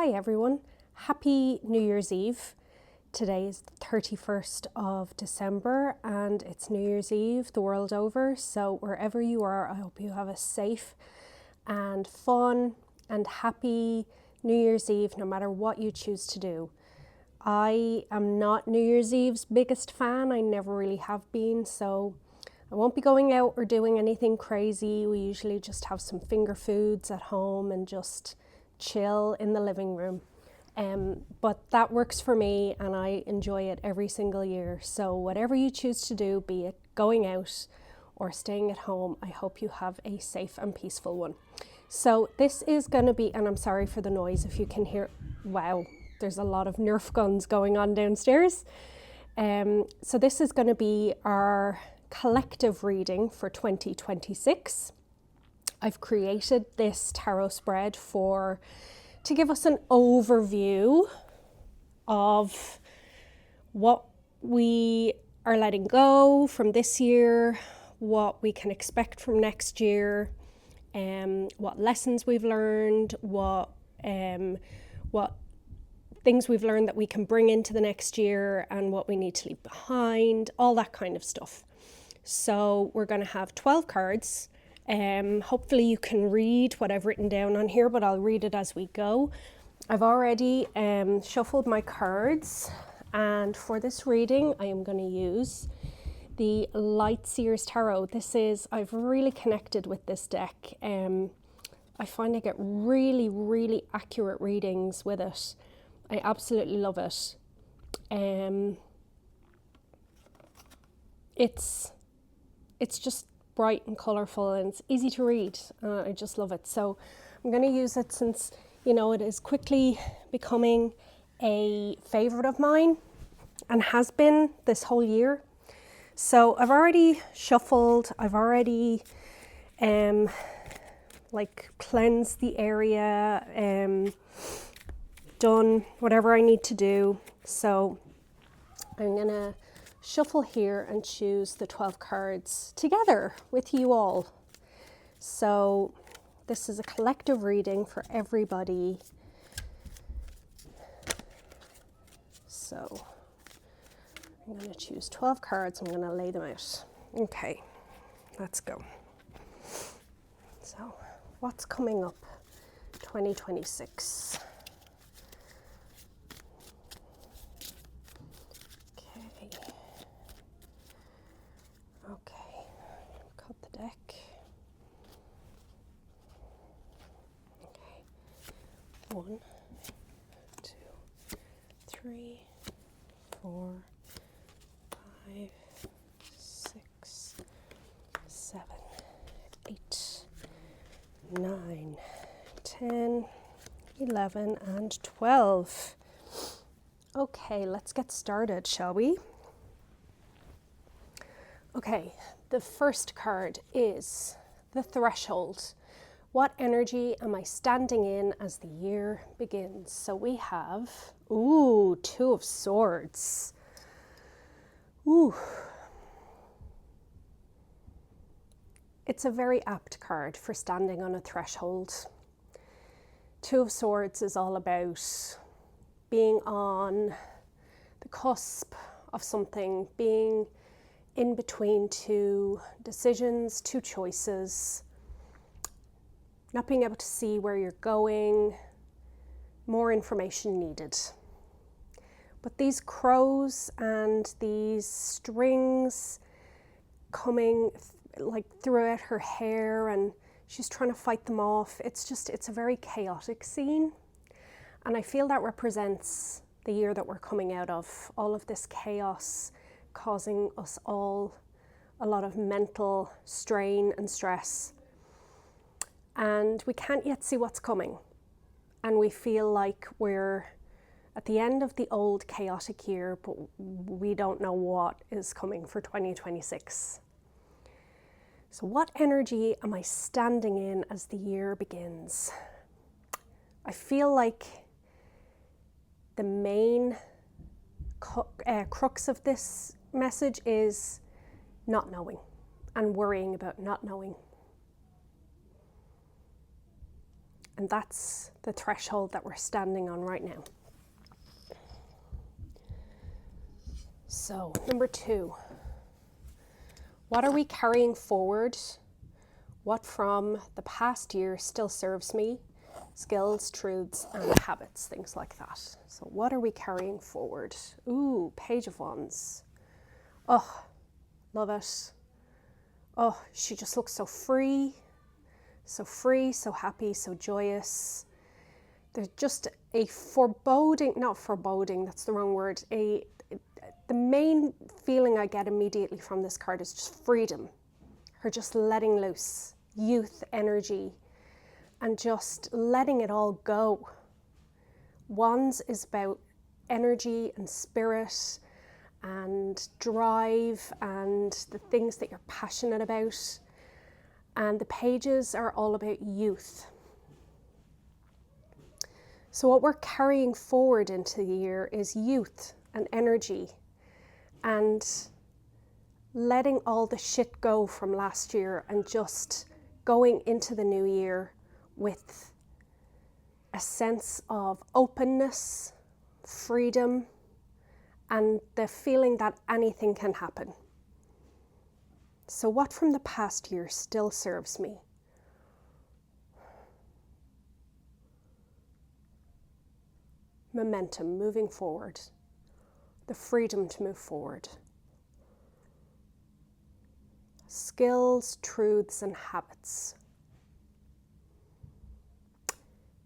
Hi everyone, happy New Year's Eve. Today is the 31st of December and it's New Year's Eve the world over, so wherever you are, I hope you have a safe and fun and happy New Year's Eve no matter what you choose to do. I am not New Year's Eve's biggest fan, I never really have been, so I won't be going out or doing anything crazy. We usually just have some finger foods at home and just chill in the living room. But that works for me and I enjoy it every single year. So whatever you choose to do, be it going out or staying at home, I hope you have a safe and peaceful one. So this is going to be, and I'm sorry for the noise if you can hear, wow, there's a lot of Nerf guns going on downstairs. So this is going to be our collective reading for 2026. I've created this tarot spread to give us an overview of what we are letting go from this year, what we can expect from next year, what lessons we've learned, what things we've learned that we can bring into the next year and what we need to leave behind, all that kind of stuff. So we're going to have 12 cards. Hopefully you can read what I've written down on here, but I'll read it as we go. I've already shuffled my cards, and for this reading I am going to use the Light Seer's Tarot. I've really connected with this deck. I find I get really, really accurate readings with it. I absolutely love it. It's just bright and colourful and it's easy to read. I just love it. So I'm going to use it since, you know, it is quickly becoming a favourite of mine and has been this whole year. So I've already shuffled, I've already cleansed the area, done whatever I need to do. So I'm going to shuffle here and choose the 12 cards together with you all. So this is a collective reading for everybody. So I'm going to choose 12 cards. I'm going to lay them out. Okay, let's go. So what's coming up 2026? Okay, cut the deck. Okay, 1, 2, 3, 4, 5, 6, 7, 8, 9, 10, 11, and 12. Okay, let's get started, shall we? Okay, the first card is the Threshold. What energy am I standing in as the year begins? So we have, Two of Swords. It's a very apt card for standing on a threshold. Two of Swords is all about being on the cusp of something, being in between two decisions, two choices, not being able to see where you're going, more information needed. But these crows and these strings coming throughout her hair and she's trying to fight them off, it's a very chaotic scene. And I feel that represents the year that we're coming out of, all of this chaos causing us all a lot of mental strain and stress. And we can't yet see what's coming. And we feel like we're at the end of the old chaotic year, but we don't know what is coming for 2026. So what energy am I standing in as the year begins? I feel like the main crux of this message is not knowing and worrying about not knowing. And that's the threshold that we're standing on right now. So, number 2, what are we carrying forward? What from the past year still serves me? Skills, truths, and habits, things like that. So what are we carrying forward? Ooh, Page of Wands. Oh, love it. Oh, she just looks so free, so happy, so joyous. There's just a foreboding, not foreboding, that's the wrong word. The main feeling I get immediately from this card is just freedom. Her just letting loose, youth, energy, and just letting it all go. Wands is about energy and spirit and drive and the things that you're passionate about. And the pages are all about youth. So what we're carrying forward into the year is youth and energy and letting all the shit go from last year and just going into the new year with a sense of openness, freedom, and the feeling that anything can happen. So what from the past year still serves me? Momentum, moving forward. The freedom to move forward. Skills, truths, and habits.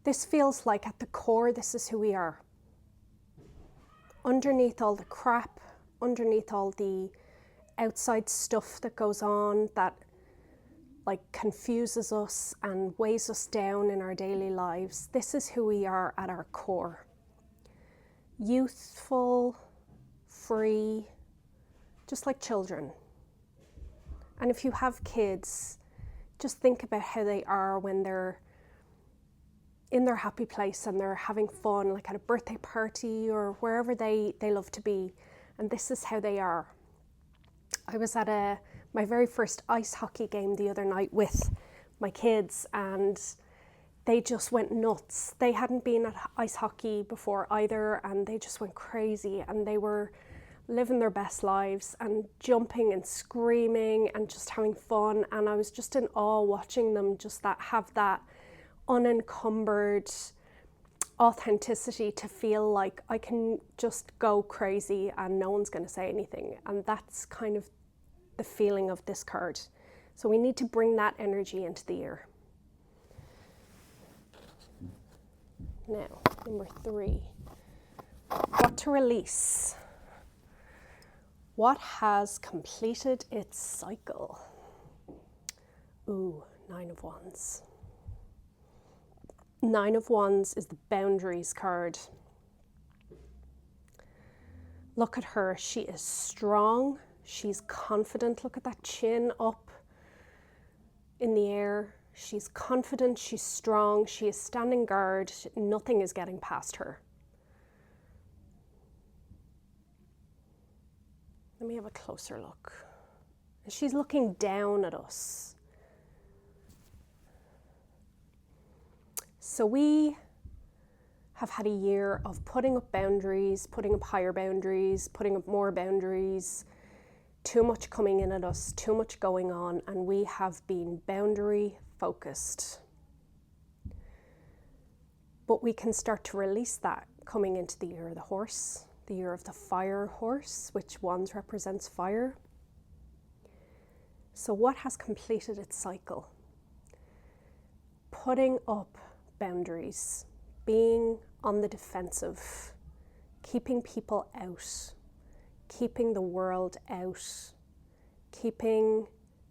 This feels like at the core, this is who we are. Underneath all the crap, underneath all the outside stuff that goes on that like confuses us and weighs us down in our daily lives, this is who we are at our core. Youthful, free, just like children. And if you have kids, just think about how they are when they're in their happy place and they're having fun, like at a birthday party or wherever they love to be. And this is how they are. I was at my very first ice hockey game the other night with my kids, and they just went nuts. They hadn't been at ice hockey before either, and they just went crazy, and they were living their best lives and jumping and screaming and just having fun. And I was just in awe watching them just have that unencumbered authenticity to feel like I can just go crazy and no one's going to say anything. And that's kind of the feeling of this card. So we need to bring that energy into the year. Now, number 3, what to release? What has completed its cycle? Ooh, 9 of Wands. 9 of Wands is the boundaries card. Look at her. She is strong. She's confident. Look at that chin up in the air. She's confident. She's strong. She is standing guard. Nothing is getting past her. Let me have a closer look. She's looking down at us. So we have had a year of putting up boundaries, putting up higher boundaries, putting up more boundaries, too much coming in at us, too much going on, and we have been boundary focused. But we can start to release that coming into the year of the horse, the year of the fire horse, which Wands represents fire. So what has completed its cycle? Putting up boundaries, being on the defensive, keeping people out, keeping the world out, keeping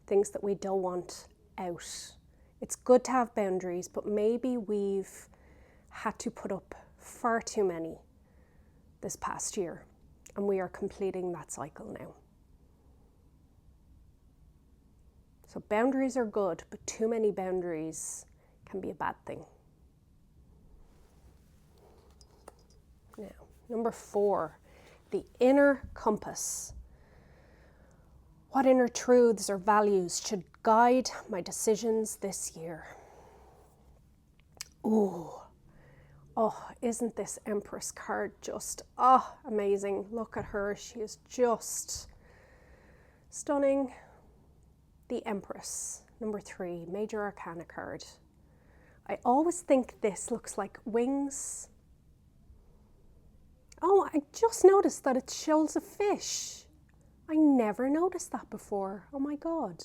things that we don't want out. It's good to have boundaries, but maybe we've had to put up far too many this past year, and we are completing that cycle now. So boundaries are good, but too many boundaries can be a bad thing. Now, number 4, the inner compass. What inner truths or values should guide my decisions this year? Ooh. Oh, isn't this Empress card just, amazing. Look at her. She is just stunning. The Empress, number 3, Major Arcana card. I always think this looks like wings. Oh, I just noticed that it shows a fish. I never noticed that before. Oh my God.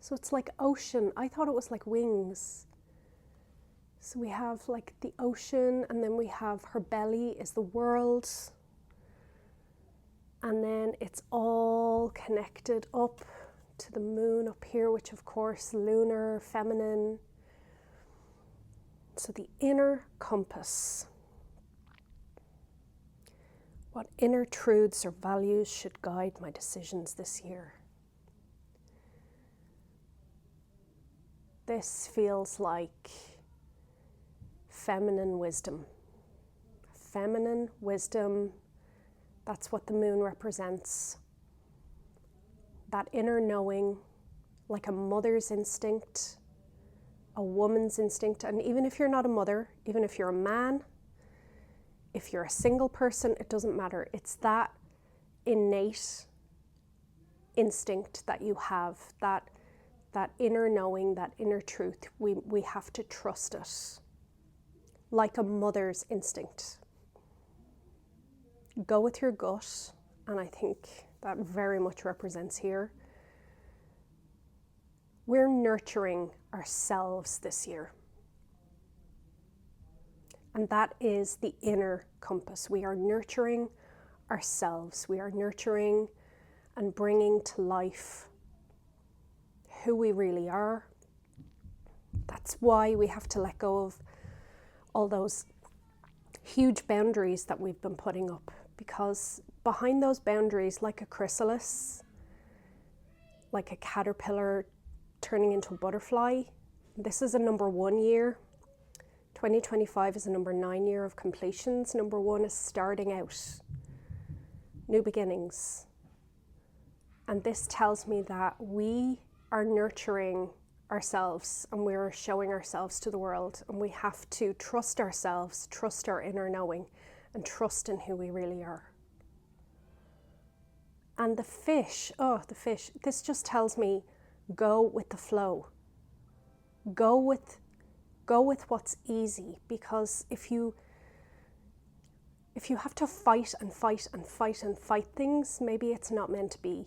So it's like ocean. I thought it was like wings. So we have like the ocean, and then we have her belly is the world. And then it's all connected up to the moon up here, which of course, lunar, feminine. So the inner compass. What inner truths or values should guide my decisions this year? This feels like feminine wisdom. Feminine wisdom, that's what the moon represents. That inner knowing, like a mother's instinct, a woman's instinct. And even if you're not a mother, even if you're a man, if you're a single person, it doesn't matter. It's that innate instinct that you have, that inner knowing, that inner truth. We have to trust it, like a mother's instinct. Go with your gut, and I think that very much represents here. We're nurturing ourselves this year. And that is the inner compass. We are nurturing ourselves. We are nurturing and bringing to life who we really are. That's why we have to let go of all those huge boundaries that we've been putting up, because behind those boundaries, like a chrysalis, like a caterpillar turning into a butterfly, this is a number 1 year. 2025 is a number 9 year of completions. Number 1 is starting out, new beginnings. And this tells me that we are nurturing ourselves and we're showing ourselves to the world, and we have to trust ourselves, trust our inner knowing, and trust in who we really are. And the fish, this just tells me go with the flow. Go with what's easy, because if you have to fight and fight and fight and fight things, maybe it's not meant to be.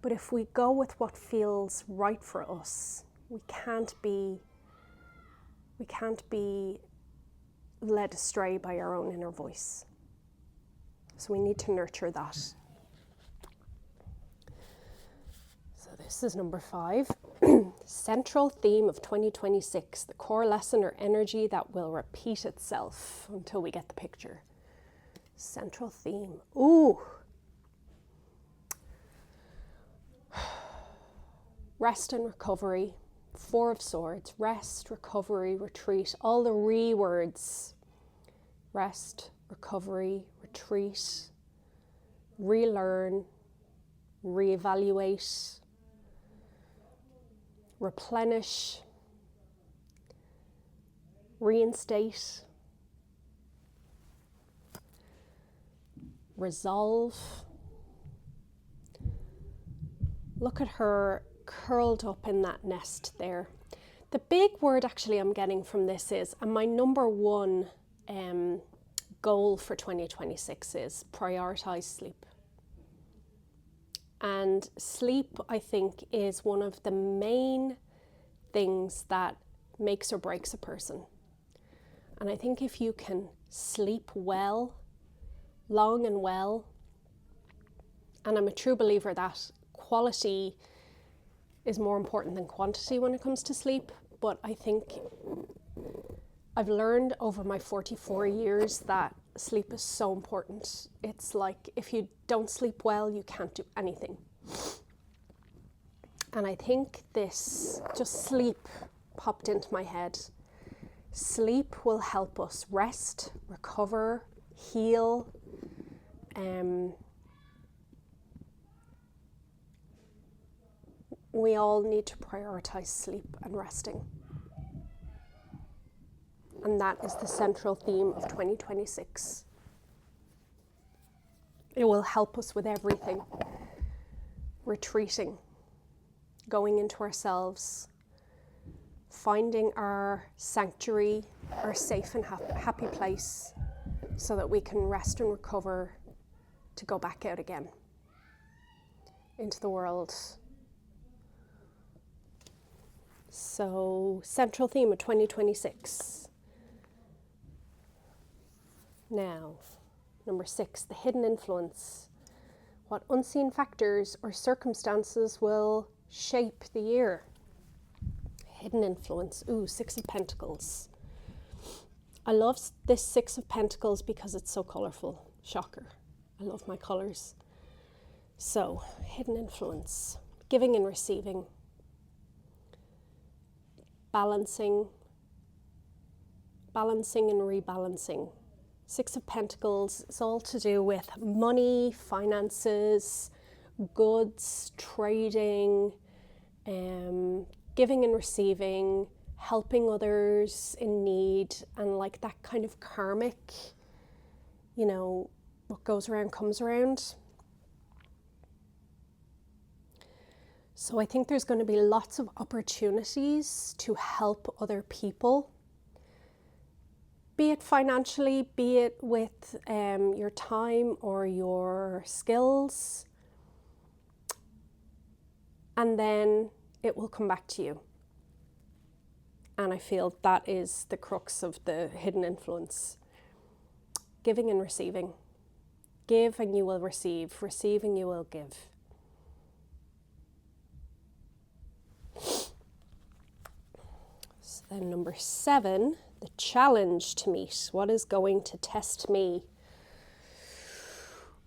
But if we go with what feels right for us, we can't be led astray by our own inner voice. So we need to nurture that. So this is number 5. Central theme of 2026, the core lesson or energy that will repeat itself until we get the picture. Central theme. Ooh. Rest and recovery. 4 of Swords. Rest, recovery, retreat. All the re words. Rest, recovery, retreat. Relearn, reevaluate, replenish, reinstate, resolve. Look at her curled up in that nest there. The big word actually I'm getting from this is, and my number 1 goal for 2026 is prioritize sleep. And sleep, I think, is one of the main things that makes or breaks a person. And I think if you can sleep well, long and well, and I'm a true believer that quality is more important than quantity when it comes to sleep, but I think I've learned over my 44 years that sleep is so important. It's like if you don't sleep well, you can't do anything. And I think this, just sleep, popped into my head. Sleep will help us rest, recover, heal. We all need to prioritize sleep and resting. And that is the central theme of 2026. It will help us with everything. Retreating, going into ourselves, finding our sanctuary, our safe and happy place, so that we can rest and recover to go back out again into the world. So, central theme of 2026. Now, number 6, the hidden influence. What unseen factors or circumstances will shape the year? Hidden influence. Ooh, 6 of Pentacles. I love this 6 of Pentacles because it's so colourful. Shocker. I love my colours. So, hidden influence. Giving and receiving. Balancing and rebalancing. 6 of Pentacles is all to do with money, finances, goods, trading, giving and receiving, helping others in need, and like that kind of karmic, you know, what goes around comes around. So I think there's going to be lots of opportunities to help other people, be it financially, be it with your time or your skills, and then it will come back to you. And I feel that is the crux of the hidden influence. Giving and receiving. Give and you will receive. Receive and you will give. So then number 7, the challenge to meet. What is going to test me?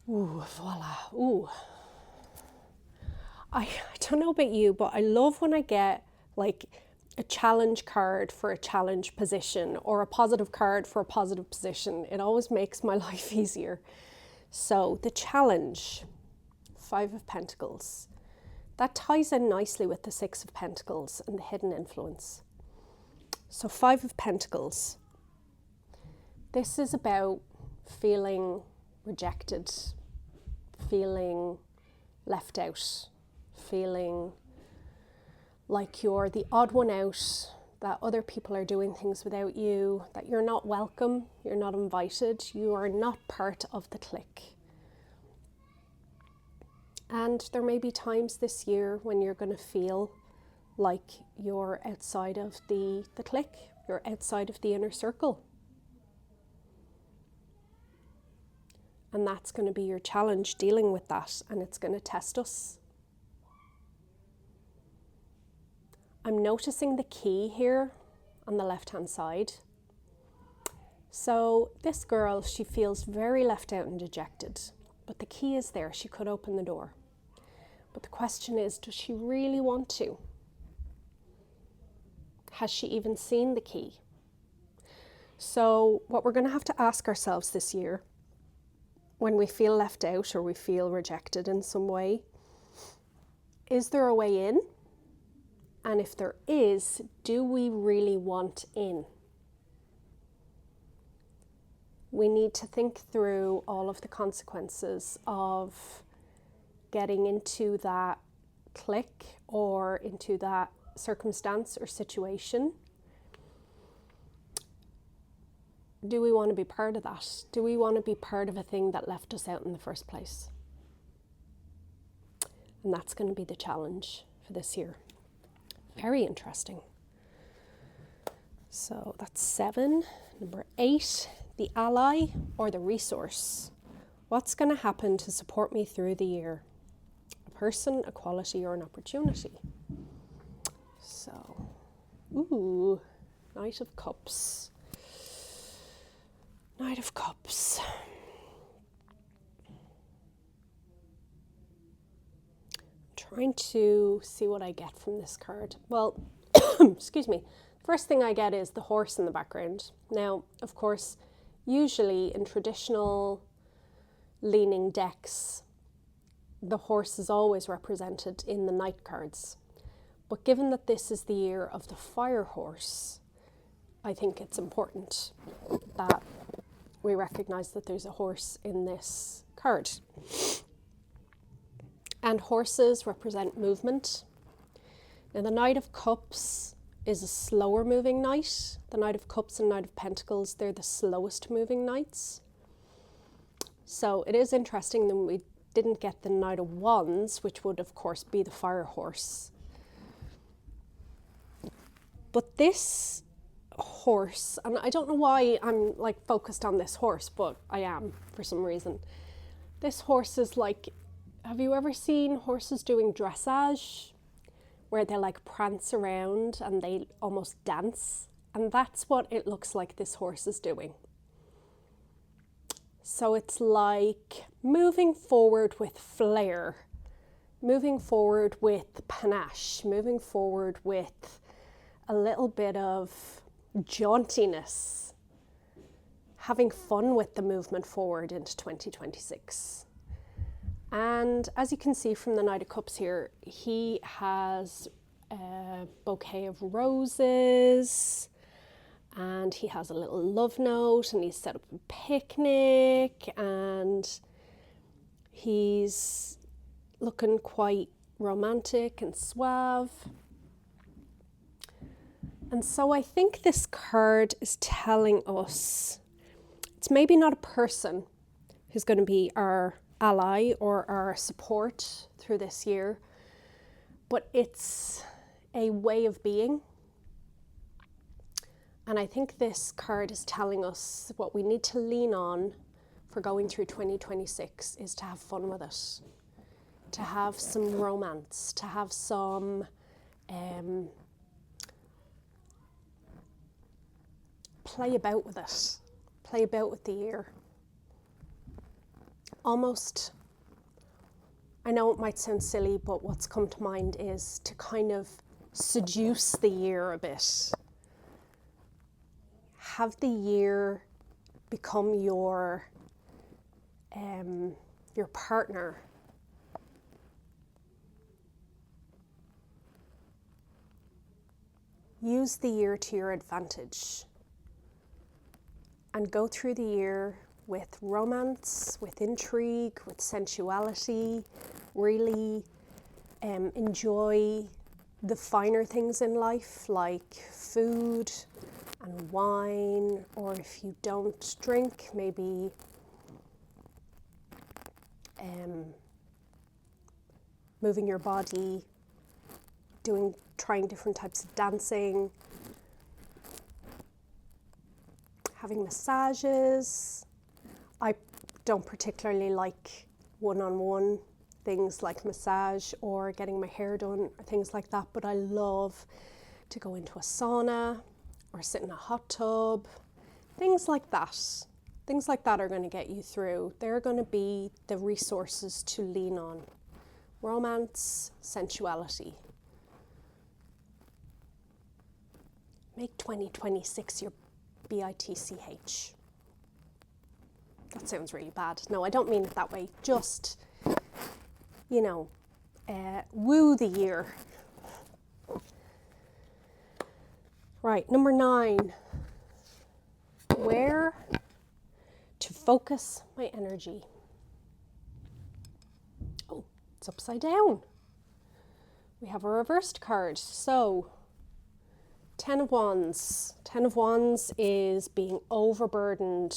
Ooh, voila. Ooh. I don't know about you, but I love when I get like a challenge card for a challenge position or a positive card for a positive position. It always makes my life easier. So the challenge, 5 of Pentacles. That ties in nicely with the 6 of Pentacles and the hidden influence. So 5 of Pentacles. This is about feeling rejected, feeling left out, feeling like you're the odd one out, that other people are doing things without you, that you're not welcome, you're not invited, you are not part of the clique. And there may be times this year when you're going to feel like you're outside of the clique, you're outside of the inner circle. And that's going to be your challenge, dealing with that, and it's going to test us. I'm noticing the key here on the left-hand side. So this girl, she feels very left out and dejected, but the key is there. She could open the door. But the question is, does she really want to? Has she even seen the key? So what we're going to have to ask ourselves this year, when we feel left out or we feel rejected in some way, is there a way in? And if there is, do we really want in? We need to think through all of the consequences of getting into that clique or into that circumstance or situation. Do we want to be part of that? Do we want to be part of a thing that left us out in the first place? And that's going to be the challenge for this year. Very interesting. So that's 7. Number 8, the ally or the resource. What's going to happen to support me through the year? A person, a quality, or an opportunity? So, ooh, Knight of Cups. Knight of Cups. Trying to see what I get from this card. Well, excuse me. First thing I get is the horse in the background. Now, of course, usually in traditional leaning decks, the horse is always represented in the knight cards. But given that this is the year of the fire horse, I think it's important that we recognize that there's a horse in this card. And horses represent movement. Now the Knight of Cups is a slower moving knight. The Knight of Cups and Knight of Pentacles, they're the slowest moving knights. So it is interesting that we didn't get the Knight of Wands, which would of course be the fire horse. But this horse, and I don't know why I'm like focused on this horse, but I am for some reason. This horse is like, have you ever seen horses doing dressage? Where they like prance around and they almost dance. And that's what it looks like this horse is doing. So it's like moving forward with flair, moving forward with panache, moving forward with a little bit of jauntiness, having fun with the movement forward into 2026. And as you can see from the Knight of Cups here, he has a bouquet of roses and he has a little love note and he's set up a picnic and he's looking quite romantic and suave. And so I think this card is telling us it's maybe not a person who's going to be our ally or our support through this year, but it's a way of being. And I think this card is telling us what we need to lean on for going through 2026 is to have fun with it, to have some romance, to have some play about with it, play about with the year. Almost, I know it might sound silly, but what's come to mind is to kind of seduce the year a bit. Have the year become your partner. Use the year to your advantage and go through the year with romance, with intrigue, with sensuality. Really enjoy the finer things in life, like food and wine, or if you don't drink, maybe moving your body, trying different types of dancing, having massages. I don't particularly like one-on-one things like massage or getting my hair done or things like that, but I love to go into a sauna or sit in a hot tub. Things like that. Things like that are going to get you through. They're going to be the resources to lean on. Romance, sensuality. Make 2026 your BITCH. That sounds really bad. No, I don't mean it that way. Just, woo the year. Right, number 9. Where to focus my energy. Oh, it's upside down. We have a reversed card. So, 10 of Wands. 10 of Wands is being overburdened,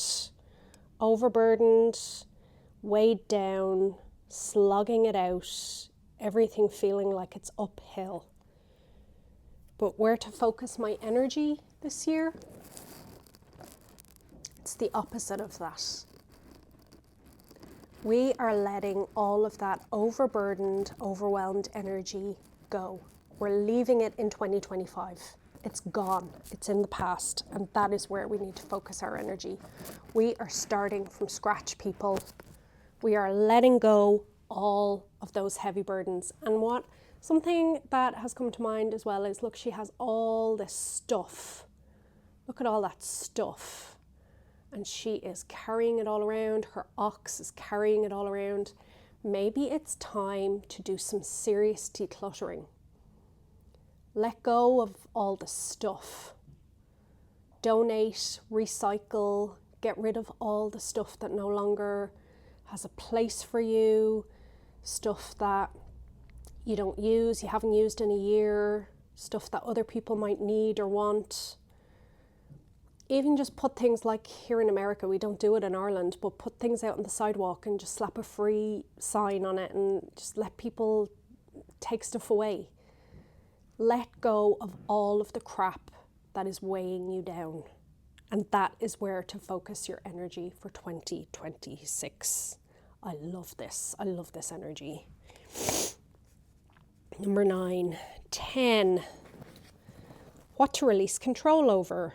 weighed down, slugging it out, everything feeling like it's uphill. But where to focus my energy this year? It's the opposite of that. We are letting all of that overburdened, overwhelmed energy go. We're leaving it in 2025. It's gone. It's in the past. And that is where we need to focus our energy. We are starting from scratch, people. We are letting go all of those heavy burdens. And something that has come to mind as well is, look, she has all this stuff. Look at all that stuff. And she is carrying it all around. Her ox is carrying it all around. Maybe it's time to do some serious decluttering. Let go of all the stuff. donate, recycle, get rid of all the stuff that no longer has a place for you, stuff that you don't use, you haven't used in a year, stuff that other people might need or want. Even just put things like here in America, we don't do it in Ireland, but put things out on the sidewalk and just slap a free sign on it and just let people take stuff away. Let go of all of the crap that is weighing you down. And that is where to focus your energy for 2026. I love this. I love this energy. Number 9, 10. What to release control over.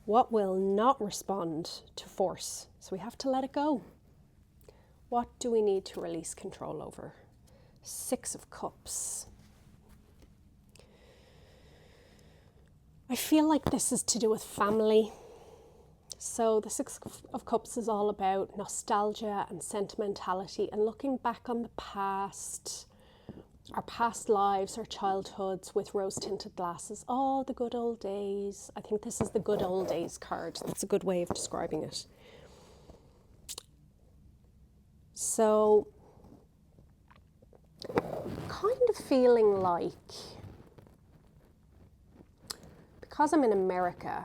What will not respond to force? So we have to let it go. What do we need to release control over? 6 of Cups. I feel like this is to do with family. So the 6 of Cups is all about nostalgia and sentimentality and looking back on the past, our past lives, our childhoods with rose-tinted glasses. Oh, the good old days. I think this is the good old days card. That's a good way of describing it. So, kind of feeling like, because I'm in America,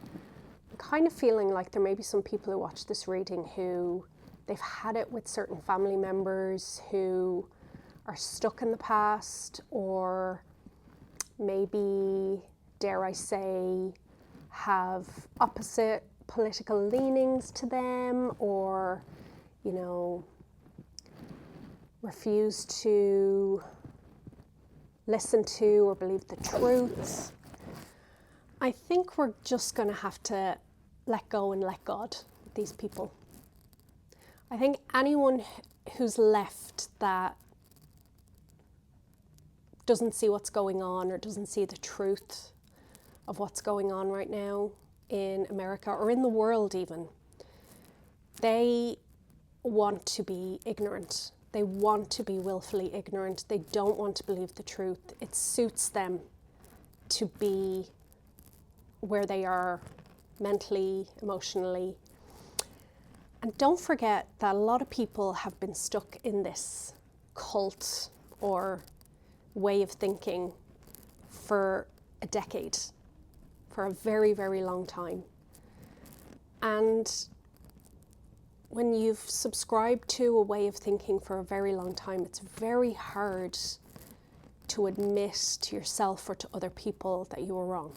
I'm kind of feeling like there may be some people who watch this reading who they've had it with certain family members who are stuck in the past, or maybe, dare I say, have opposite political leanings to them, or, you know, refuse to listen to or believe the truth. I think we're just going to have to let go and let God with these people. I think anyone who's left that doesn't see what's going on or doesn't see the truth of what's going on right now in America or in the world even, they want to be ignorant. They want to be willfully ignorant. They don't want to believe the truth. It suits them to be where they are mentally, emotionally. And don't forget that a lot of people have been stuck in this cult or way of thinking for a decade, for a very, very long time. And when you've subscribed to a way of thinking for a very long time, it's very hard to admit to yourself or to other people that you were wrong.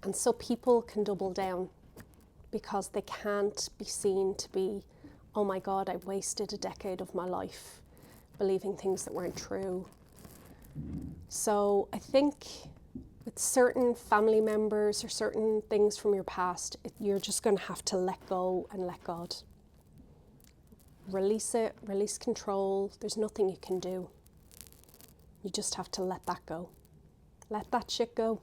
And so people can double down because they can't be seen to be, oh my God, I wasted a decade of my life believing things that weren't true. So I think with certain family members or certain things from your past, you're just going to have to let go and let God. Release it, release control. There's nothing you can do. You just have to let that go. Let that shit go.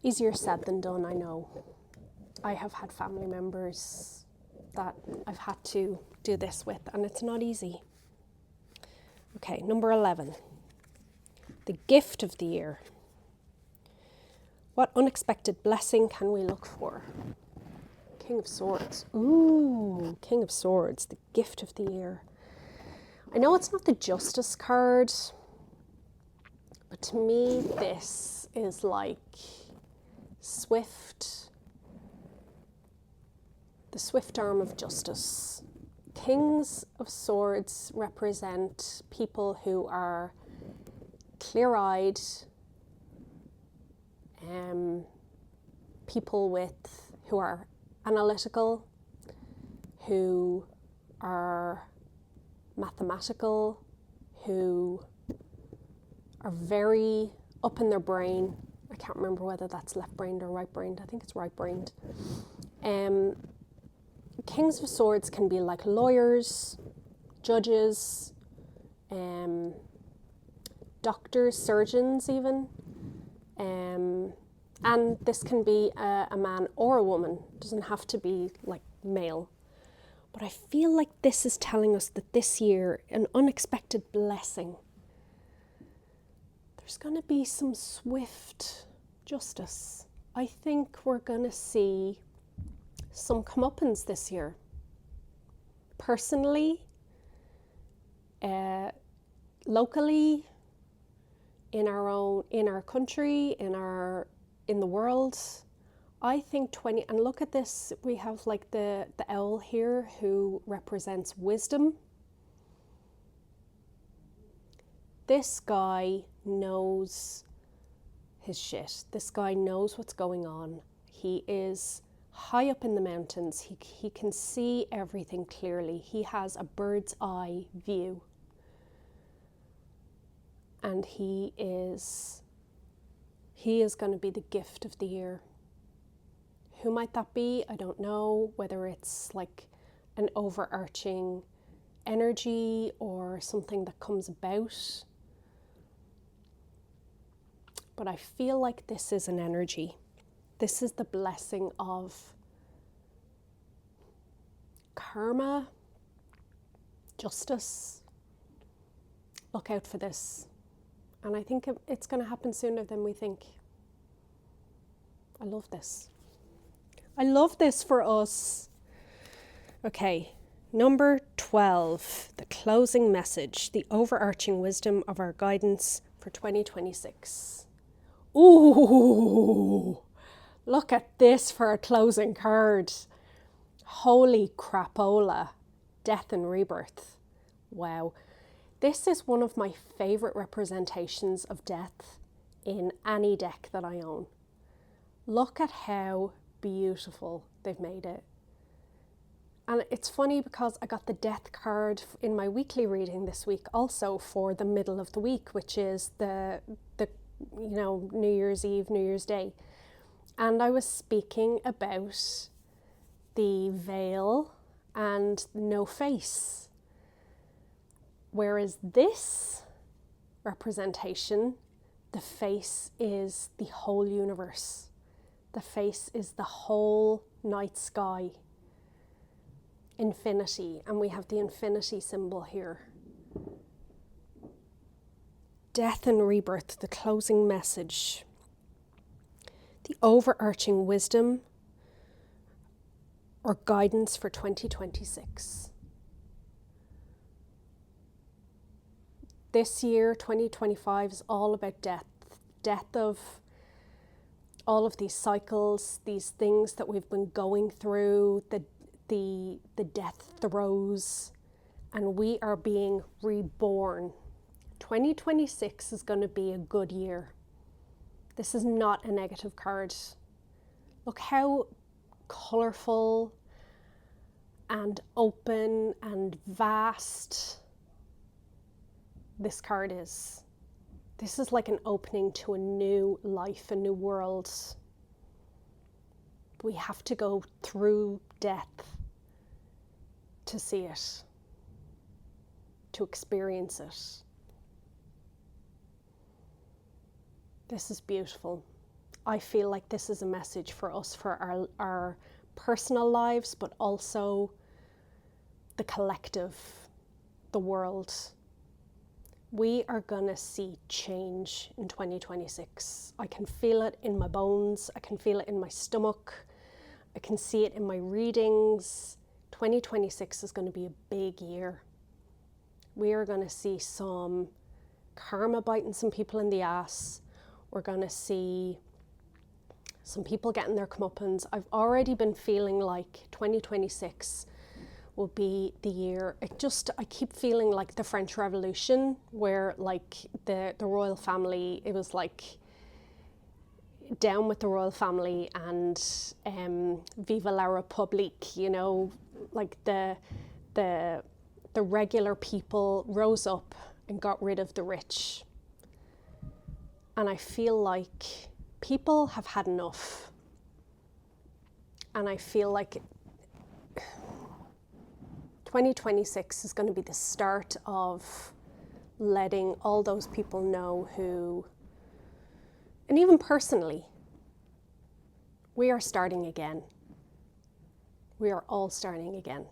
Easier said than done, I know. I have had family members that I've had to do this with, and it's not easy. Okay, number 11. The gift of the year. What unexpected blessing can we look for? King of Swords. Ooh, King of Swords, the gift of the year. I know it's not the Justice card, but to me this is like swift, the swift arm of justice. Kings of Swords represent people who are clear-eyed, people who are analytical, who are mathematical, who are very up in their brain. I can't remember whether that's left-brained or right-brained. I think it's right-brained. Kings of Swords can be like lawyers, judges, doctors, surgeons even. And this can be a man or a woman. It doesn't have to be like male. But I feel like this is telling us that this year, an unexpected blessing. there's going to be some swift justice. I think we're going to see some comeuppance this year. Personally, locally, in our country, in the world, I think and look at this, we have like the owl here who represents wisdom. This guy knows his shit. This guy knows what's going on. He is high up in the mountains. He can see everything clearly. He has a bird's eye view. And he is going to be the gift of the year. Who might that be? I don't know, whether it's like an overarching energy or something that comes about. But I feel like this is an energy. This is the blessing of karma, justice. Look out for this. And I think it's going to happen sooner than we think. I love this. I love this for us. Okay, number 12, the closing message, the overarching wisdom of our guidance for 2026. Ooh, look at this for a closing card. Holy crapola, death and rebirth. Wow. This is one of my favorite representations of death in any deck that I own. Look at how beautiful they've made it. And it's funny because I got the death card in my weekly reading this week also for the middle of the week, which is the New Year's Eve, New Year's Day. And I was speaking about the veil and no face. Whereas this representation, the face is the whole universe. The face is the whole night sky. Infinity, and we have the infinity symbol here. Death and rebirth, the closing message. The overarching wisdom or guidance for 2026. This year, 2025, is all about death. Death of all of these cycles, these things that we've been going through, the death throes, and we are being reborn. 2026 is going to be a good year. This is not a negative card. Look how colourful and open and vast this card is. This is like an opening to a new life, a new world. We have to go through death to see it, to experience it. This is beautiful. I feel like this is a message for us, for our personal lives, but also the collective, the world. We are going to see change in 2026. I can feel it in my bones. I can feel it in my stomach. I can see it in my readings. 2026 is going to be a big year. We are going to see some karma biting some people in the ass. We're going to see some people getting their comeuppance. I've already been feeling like 2026 will be the year. I keep feeling like the French Revolution, where like the royal family, it was like down with the royal family and Viva la République, you know, like the regular people rose up and got rid of the rich. And I feel like people have had enough. And I feel like 2026 is going to be the start of letting all those people know who, and even personally, we are starting again. We are all starting again.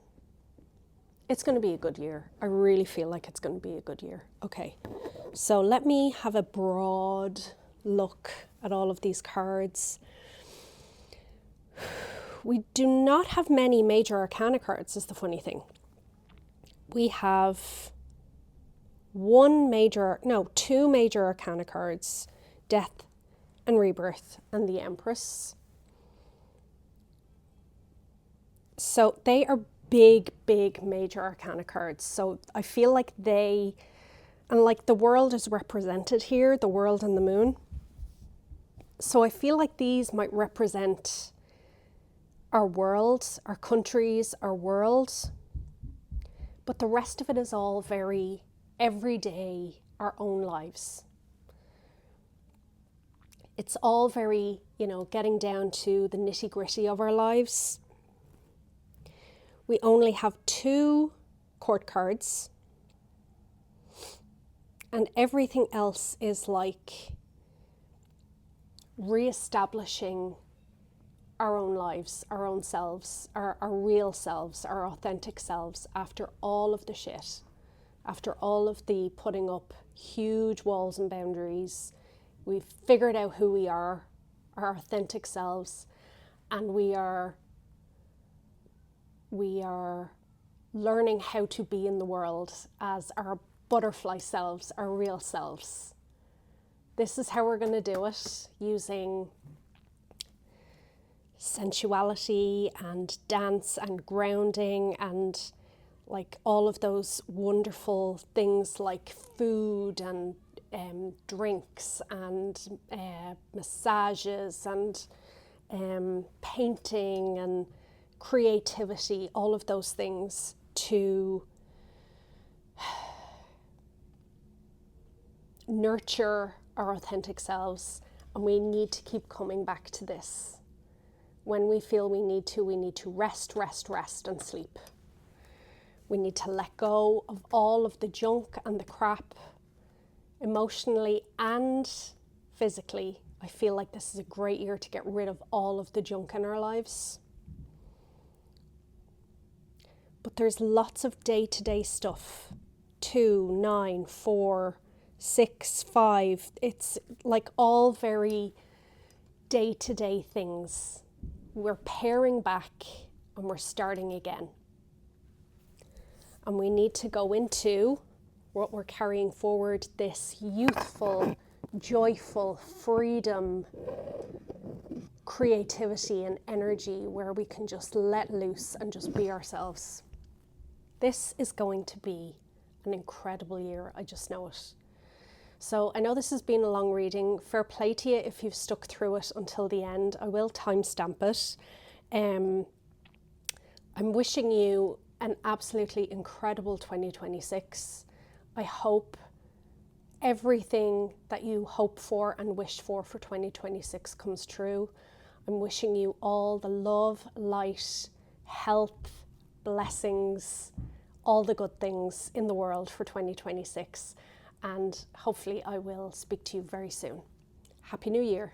It's going to be a good year. I really feel like it's going to be a good year. Okay, So let me have a broad look at all of these cards. We do not have many major arcana cards, is the funny thing. We have two major arcana cards, Death and Rebirth and the Empress. So they are big major arcana cards. So I feel like the world is represented here, the world and the moon. So I feel like these might represent our world, our countries, our world. But the rest of it is all very everyday, our own lives. It's all very, getting down to the nitty-gritty of our lives. We only have 2 court cards. And everything else is like re-establishing our own lives, our own selves, our real selves, our authentic selves after all of the shit, after all of the putting up huge walls and boundaries. We've figured out who we are, our authentic selves, and we are learning how to be in the world as our butterfly selves, our real selves. This is how we're going to do it, using sensuality and dance and grounding and like all of those wonderful things like food and drinks and massages and painting and creativity, all of those things to nurture our authentic selves. And we need to keep coming back to this. When we feel we need to rest and sleep. We need to let go of all of the junk and the crap, emotionally and physically. I feel like this is a great year to get rid of all of the junk in our lives. But there's lots of day-to-day stuff. 2, 9, 4, 6, 5. It's like all very day-to-day things. We're paring back and we're starting again. And we need to go into what we're carrying forward, this youthful, joyful freedom, creativity and energy where we can just let loose and just be ourselves. This is going to be an incredible year. I just know it. So I know this has been a long reading. Fair play to you if you've stuck through it until the end. I will timestamp it. I'm wishing you an absolutely incredible 2026. I hope everything that you hope for and wish for 2026 comes true. I'm wishing you all the love, light, health, blessings, all the good things in the world for 2026. And hopefully I will speak to you very soon. Happy New Year.